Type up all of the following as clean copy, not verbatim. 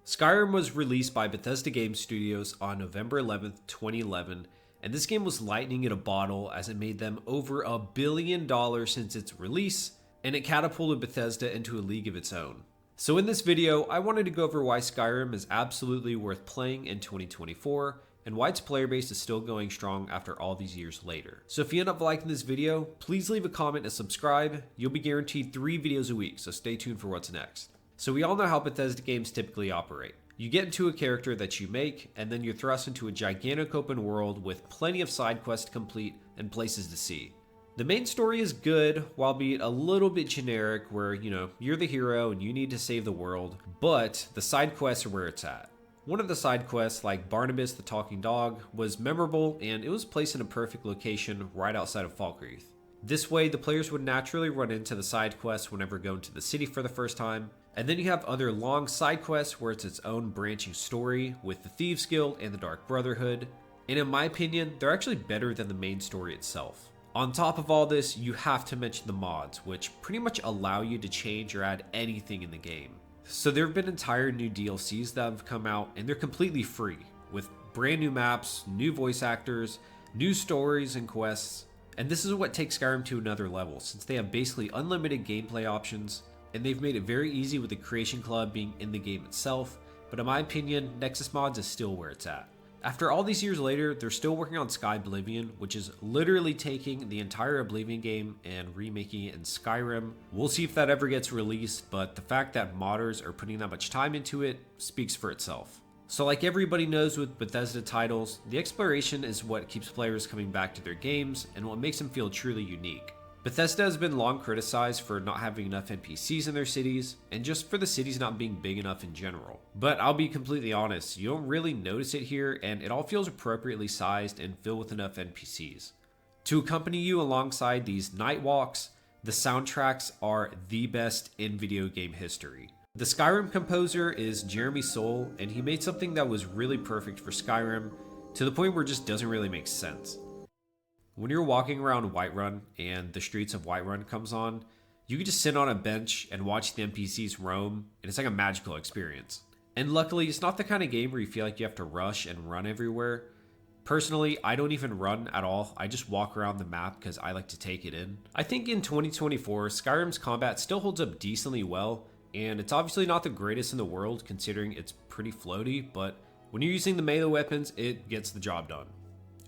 Skyrim was released by Bethesda Game Studios on November 11th, 2011, and this game was lightning in a bottle as it made them over $1 billion since its release, and it catapulted Bethesda into a league of its own. So in this video, I wanted to go over why Skyrim is absolutely worth playing in 2024, and why its player base is still going strong after all these years later. So if you end up liking this video, please leave a comment and subscribe. You'll be guaranteed 3 videos a week, so stay tuned for what's next. So we all know how Bethesda games typically operate. You get into a character that you make, and then you're thrust into a gigantic open world with plenty of side quests to complete and places to see. The main story is good, while being a little bit generic where, you're the hero and you need to save the world, but the side quests are where it's at. One of the side quests, like Barnabas the Talking Dog, was memorable and it was placed in a perfect location right outside of Falkreath. This way, the players would naturally run into the side quests whenever going to the city for the first time. And then you have other long side quests where it's its own branching story with the Thieves Guild and the Dark Brotherhood. And in my opinion, they're actually better than the main story itself. On top of all this, you have to mention the mods, which pretty much allow you to change or add anything in the game. So there have been entire new DLCs that have come out, and they're completely free, with brand new maps, new voice actors, new stories and quests. And this is what takes Skyrim to another level, since they have basically unlimited gameplay options, and they've made it very easy with the Creation Club being in the game itself. But in my opinion, Nexus Mods is still where it's at. After all these years later, they're still working on Sky Oblivion, which is literally taking the entire Oblivion game and remaking it in Skyrim. We'll see if that ever gets released, but the fact that modders are putting that much time into it speaks for itself. So like everybody knows with Bethesda titles, the exploration is what keeps players coming back to their games and what makes them feel truly unique. Bethesda has been long criticized for not having enough NPCs in their cities, and just for the cities not being big enough in general. But I'll be completely honest, you don't really notice it here, and it all feels appropriately sized and filled with enough NPCs. To accompany you alongside these night walks, the soundtracks are the best in video game history. The Skyrim composer is Jeremy Soule, and he made something that was really perfect for Skyrim, to the point where it just doesn't really make sense. When you're walking around Whiterun and the streets of Whiterun comes on, you can just sit on a bench and watch the NPCs roam, and it's like a magical experience. And luckily, it's not the kind of game where you feel like you have to rush and run everywhere. Personally, I don't even run at all. I just walk around the map because I like to take it in. I think in 2024, Skyrim's combat still holds up decently well, and it's obviously not the greatest in the world considering it's pretty floaty, but when you're using the melee weapons, it gets the job done.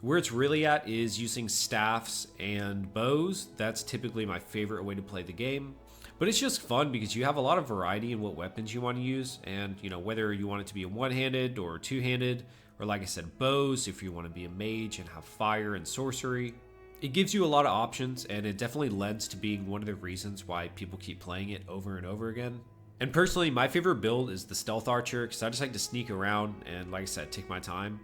Where it's really at is using staffs and bows. That's typically my favorite way to play the game. But it's just fun because you have a lot of variety in what weapons you want to use, and whether you want it to be one-handed or two-handed, or like I said, bows if you want to be a mage and have fire and sorcery. It gives you a lot of options, and it definitely lends to being one of the reasons why people keep playing it over and over again. And personally, my favorite build is the Stealth Archer because I just like to sneak around and, like I said, take my time.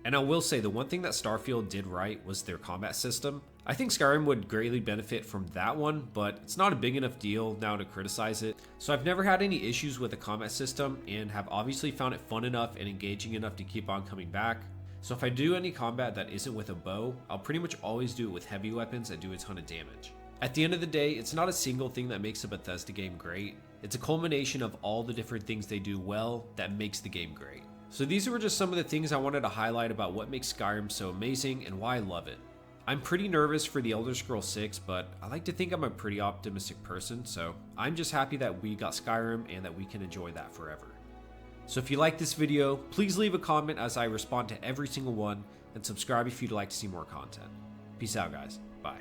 And I will say the one thing that Starfield did right was their combat system. I think Skyrim would greatly benefit from that one, but it's not a big enough deal now to criticize it. So I've never had any issues with the combat system and have obviously found it fun enough and engaging enough to keep on coming back. So if I do any combat that isn't with a bow, I'll pretty much always do it with heavy weapons that do a ton of damage. At the end of the day, it's not a single thing that makes a Bethesda game great. It's a culmination of all the different things they do well that makes the game great. So these were just some of the things I wanted to highlight about what makes Skyrim so amazing and why I love it. I'm pretty nervous for the Elder Scrolls 6, but I like to think I'm a pretty optimistic person, so I'm just happy that we got Skyrim and that we can enjoy that forever. So if you like this video, please leave a comment as I respond to every single one, and subscribe if you'd like to see more content. Peace out, guys. Bye.